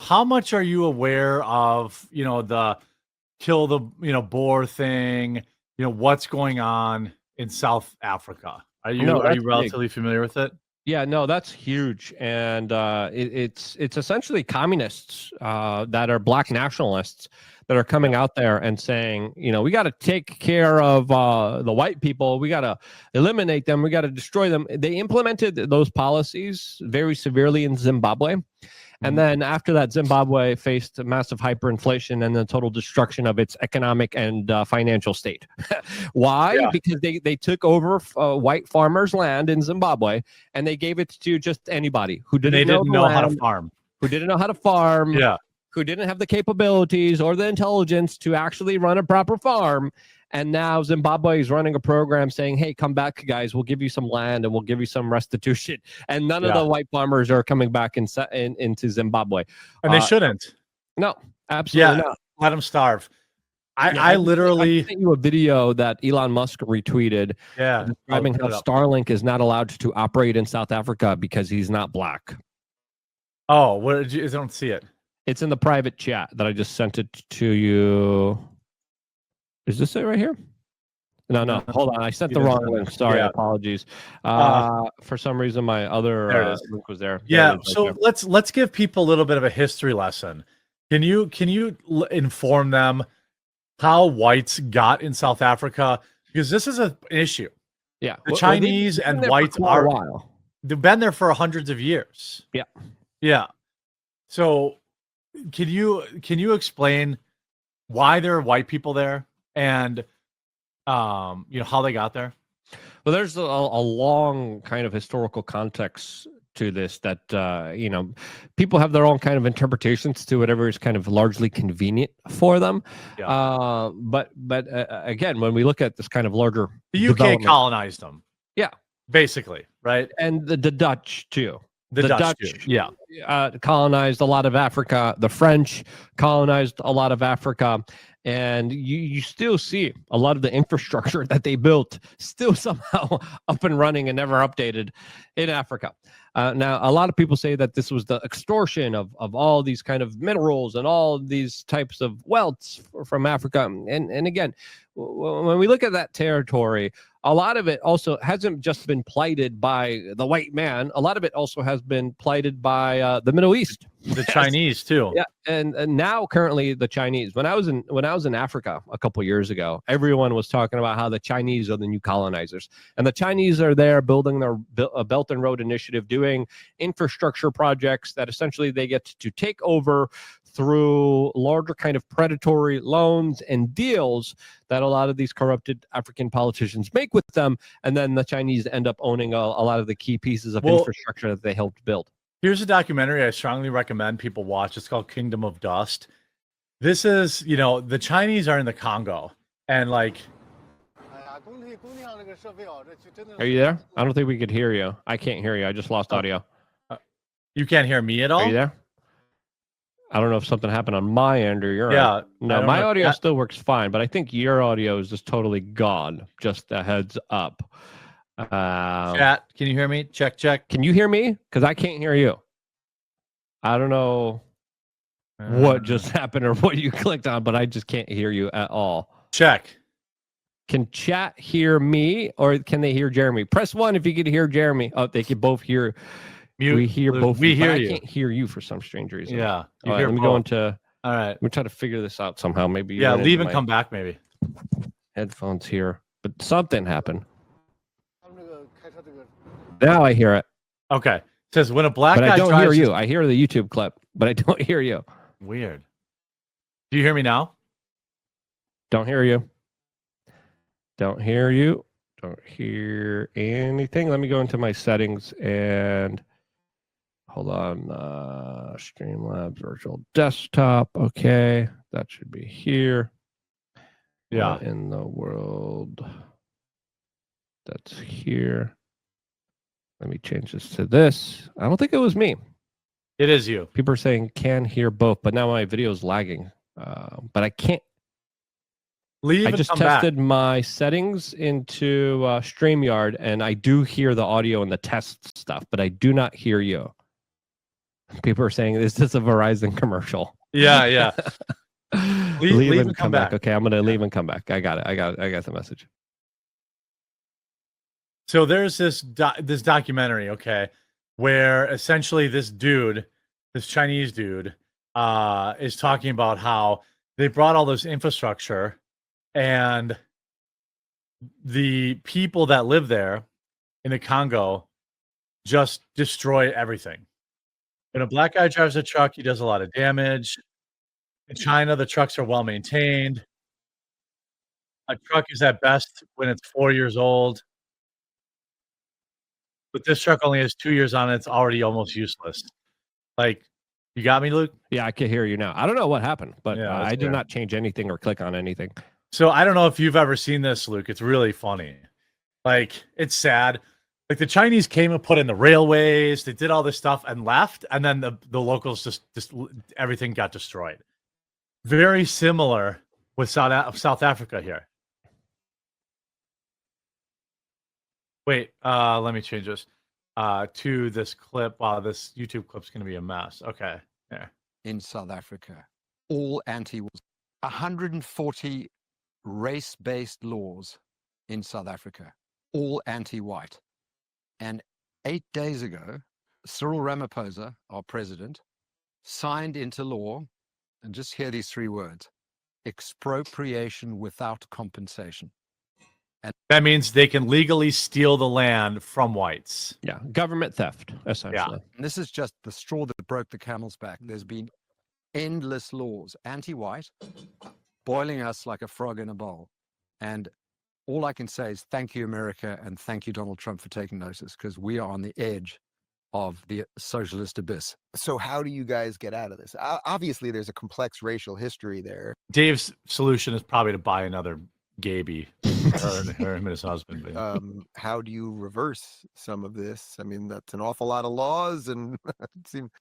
how much are you aware of, the kill the, boar thing, what's going on in South Africa? Are No, you that's relatively familiar with it? Yeah, no, that's huge, and it's essentially communists that are black nationalists that are coming out there and saying, we got to take care of the white people, we got to eliminate them, we got to destroy them. They implemented those policies very severely in Zimbabwe. And then after that, Zimbabwe faced massive hyperinflation and the total destruction of its economic and financial state. Why? Yeah. Because they took over white farmers' land in Zimbabwe and they gave it to just anybody who didn't know how to farm. Who didn't know how to farm. Yeah. Who didn't have the capabilities or the intelligence to actually run a proper farm. And now Zimbabwe is running a program saying, hey, come back, guys. We'll give you some land and we'll give you some restitution. And none of the white farmers are coming back into Zimbabwe. And they shouldn't. No, absolutely not. Let them starve. I literally sent you a video that Elon Musk retweeted describing how Starlink is not allowed to operate in South Africa because he's not black. Oh, what did you? I don't see it. It's in the private chat that I just sent it to you. Is this it right here? No. Hold on. I sent the wrong link. Sorry. Apologies. For some reason, my other link was there. Yeah. So let's give people a little bit of a history lesson. Can you inform them how whites got in South Africa? Because this is an issue. Yeah. The Chinese and whites they've been there for hundreds of years. Yeah. Yeah. So can you explain why there are white people there? And how they got there? Well, there's a long kind of historical context to this that people have their own kind of interpretations to whatever is kind of largely convenient for them. Yeah. But again, when we look at this kind of larger, the UK colonized them. Yeah, basically, right? And the Dutch too. The Dutch too. Colonized a lot of Africa. The French colonized a lot of Africa. And you still see a lot of the infrastructure that they built still somehow up and running and never updated in Africa. Now, a lot of people say that this was the extortion of all these kind of minerals and all these types of wealths from Africa. And again, when we look at that territory, a lot of it also hasn't just been plighted by the white man. A lot of it also has been plighted by the Middle East, the Chinese too. Yeah, and now currently the Chinese. When I was in Africa a couple years ago, everyone was talking about how the Chinese are the new colonizers, and the Chinese are there building their Belt and Road Initiative, doing infrastructure projects that essentially they get to take over through larger kind of predatory loans and deals that a lot of these corrupted African politicians make with them. And then the Chinese end up owning a lot of the key pieces of infrastructure that they helped build. Here's a documentary I strongly recommend people watch. It's called Kingdom of Dust. This is, the Chinese are in the Congo and like. Are you there? I don't think we could hear you. I can't hear you. I just lost audio. You can't hear me at all? Are you there? I don't know if something happened on my end or your end. No, my audio still works fine, but I think your audio is just totally gone. Just a heads up. Chat, can you hear me? Check. Can you hear me? Because I can't hear you. I don't know what just happened or what you clicked on, but I just can't hear you at all. Check. Can chat hear me or can they hear Jeremy? Press 1 if you can hear Jeremy. Oh, they can both hear. Mute. We hear both. We hear you. I can't hear you for some strange reason. Yeah. All right, let me go into. All right. Let me try to figure this out somehow. Maybe. Yeah. Leave and come back. Maybe. Headphones here, but something happened. Now I hear it. Okay. It says when a black guy I don't hear you. I hear the YouTube clip, but I don't hear you. Weird. Do you hear me now? Don't hear you. Don't hear you. Don't hear anything. Let me go into my settings and hold on. Streamlabs virtual desktop. Okay. That should be here. Yeah. What in the world? That's here. Let me change this to this. I don't think it was me. It is you. People are saying can hear both, but now my video is lagging. But I can't. I just tested my settings into StreamYard, and I do hear the audio and the test stuff, but I do not hear you. People are saying this is a Verizon commercial. Yeah. Leave and come back. Okay, I'm gonna leave and come back. I got it. I got the message. So there's this documentary, okay, where essentially this Chinese dude, is talking about how they brought all this infrastructure, and the people that live there in the Congo just destroy everything. When a black guy drives a truck, he does a lot of damage. In China, the trucks are well maintained. A truck is at best when it's 4 years old. But this truck only has 2 years on it, it's already almost useless. Like, you got me, Luke? Yeah, I can hear you now. I don't know what happened, but Yeah, I that's did weird. not change anything or click on anything. So, I don't know if you've ever seen this, Luke, it's really funny. Like, it's sad. Like, the Chinese came and put in the railways, they did all this stuff and left, and then the locals just everything got destroyed. Very similar with South Africa here. Wait, let me change this to this clip. Wow, this YouTube clip's going to be a mess. Okay, there. In South Africa, all anti-wars, 140 race-based laws in South Africa, all anti-white. And 8 days ago, Cyril Ramaphosa, our president, signed into law, and just hear these 3 words: expropriation without compensation. And that means they can legally steal the land from whites. Yeah, government theft, essentially. Yeah. And this is just the straw that broke the camel's back. There's been endless laws, anti-white, boiling us like a frog in a bowl. And all I can say is thank you, America, and thank you, Donald Trump, for taking notice, because we are on the edge of the socialist abyss. So how do you guys get out of this? Obviously, there's a complex racial history there. Dave's solution is probably to buy another Gaby, her and his husband. But How do you reverse some of this? I mean, that's an awful lot of laws, and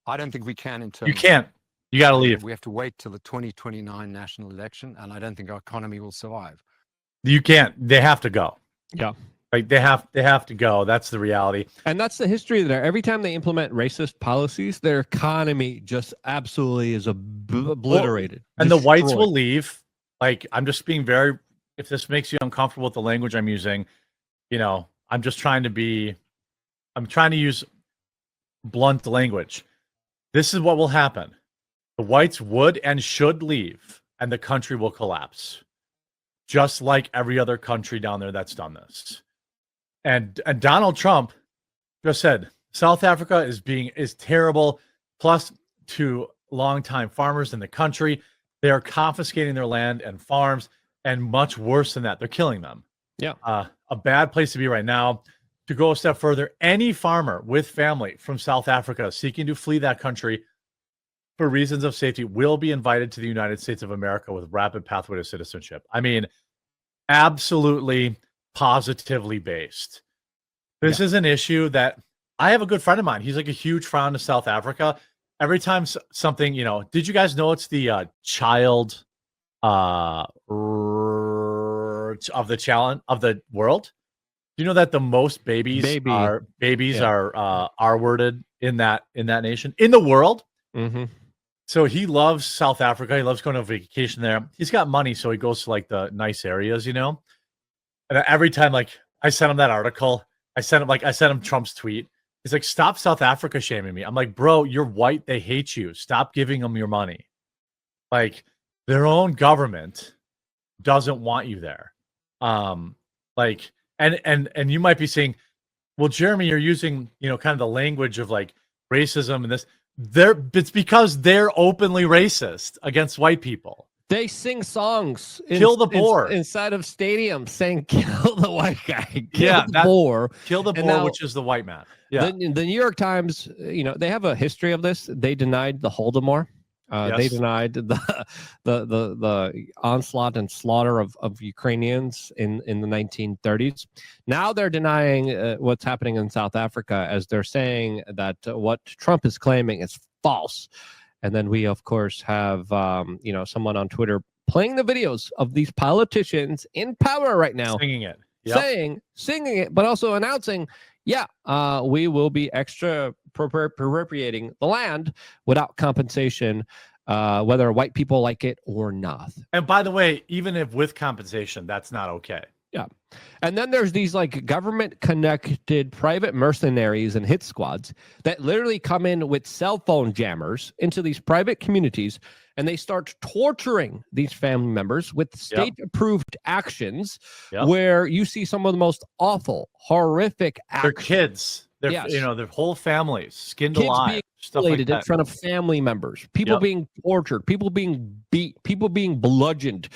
I don't think we can in terms. you can't. You got to leave. We have to wait till the 2029 national election, and I don't think our economy will survive. You can't. They have to go. Yeah. Like they have to go. That's the reality. And that's the history there. Every time they implement racist policies, their economy just absolutely is obliterated. And the whites destroyed. will leave. Like, I'm just being very, if this makes you uncomfortable with the language I'm using, I'm trying to use blunt language. This is what will happen. The whites would and should leave, and the country will collapse. Just like every other country down there that's done this. And Donald Trump just said South Africa is terrible. Plus, to longtime farmers in the country, they are confiscating their land and farms, and much worse than that, they're killing them. Yeah, a bad place to be right now. To go a step further, any farmer with family from South Africa seeking to flee that country for reasons of safety will be invited to the United States of America with rapid pathway to citizenship. I mean, absolutely, positively based. This is an issue that I have a good friend of mine. He's like a huge fan of South Africa. Every time something, did you guys know it's the child of the challenge of the world? Do you know that the most babies are R-worded in that nation, in the world? Mm-hmm. So he loves South Africa. He loves going on vacation there. He's got money, so he goes to like the nice areas, And every time, like, I sent him that article, I sent him Trump's tweet. He's like, "Stop South Africa shaming me." I'm like, "Bro, you're white. They hate you. Stop giving them your money." Like, their own government doesn't want you there. And you might be saying, "Well, Jeremy, you're using, kind of the language of like racism and this." It's because they're openly racist against white people. They sing songs Kill the boar inside of stadiums saying kill the white guy. Kill the boar, now, which is the white man. Yeah. The New York Times, they have a history of this. They denied the Holodomor. Yes. They denied the onslaught and slaughter of Ukrainians in the 1930s. Now they're denying what's happening in South Africa, as they're saying that what Trump is claiming is false. And then we, of course, have someone on Twitter playing the videos of these politicians in power right now, singing it, singing it, but also announcing, yeah, we will be appropriating the land without compensation, whether white people like it or not. And by the way, even if with compensation, that's not okay. Yeah. And then there's these like government connected private mercenaries and hit squads that literally come in with cell phone jammers into these private communities, and they start torturing these family members with state approved actions where you see some of the most awful, horrific actions. Their kids, their whole families skinned alive, stuff like that. In front of family members, people being tortured, people being beat, people being bludgeoned,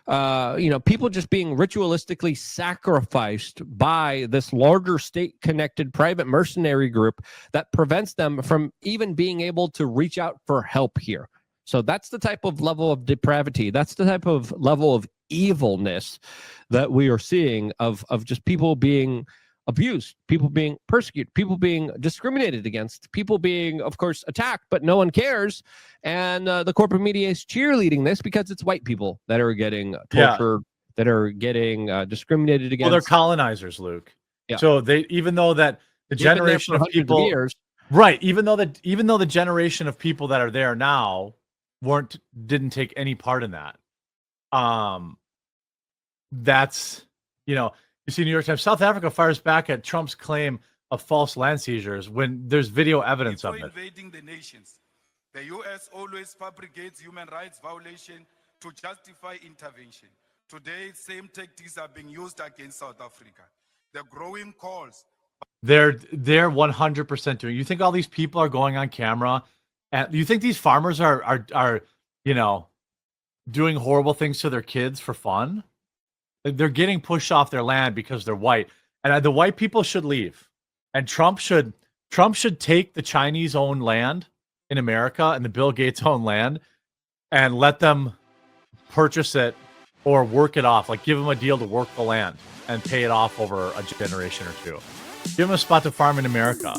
people just being ritualistically sacrificed by this larger state-connected private mercenary group that prevents them from even being able to reach out for help here. So that's the type of level of depravity. That's the type of level of evilness that we are seeing of just people being abused, people being persecuted, people being discriminated against, people being, of course, attacked, but no one cares. And the corporate media is cheerleading this because it's white people that are getting tortured, that are getting discriminated against. Well, they're colonizers, Luke. Yeah. So even though that the generation of people, right? Even though the generation of people that are there now didn't take any part in that. That's You see, New York Times, South Africa fires back at Trump's claim of false land seizures when there's video evidence of it. Invading the nations, the U.S. always fabricates human rights violation to justify intervention. Today, same tactics are being used against South Africa. The growing calls. They're 100% doing. You think all these people are going on camera, and you think these farmers are doing horrible things to their kids for fun? They're getting pushed off their land because they're white, and the white people should leave. And Trump should take the Chinese-owned land in America and the Bill Gates-owned land, and let them purchase it or work it off. Like, give them a deal to work the land and pay it off over a generation or two. Give them a spot to farm in America.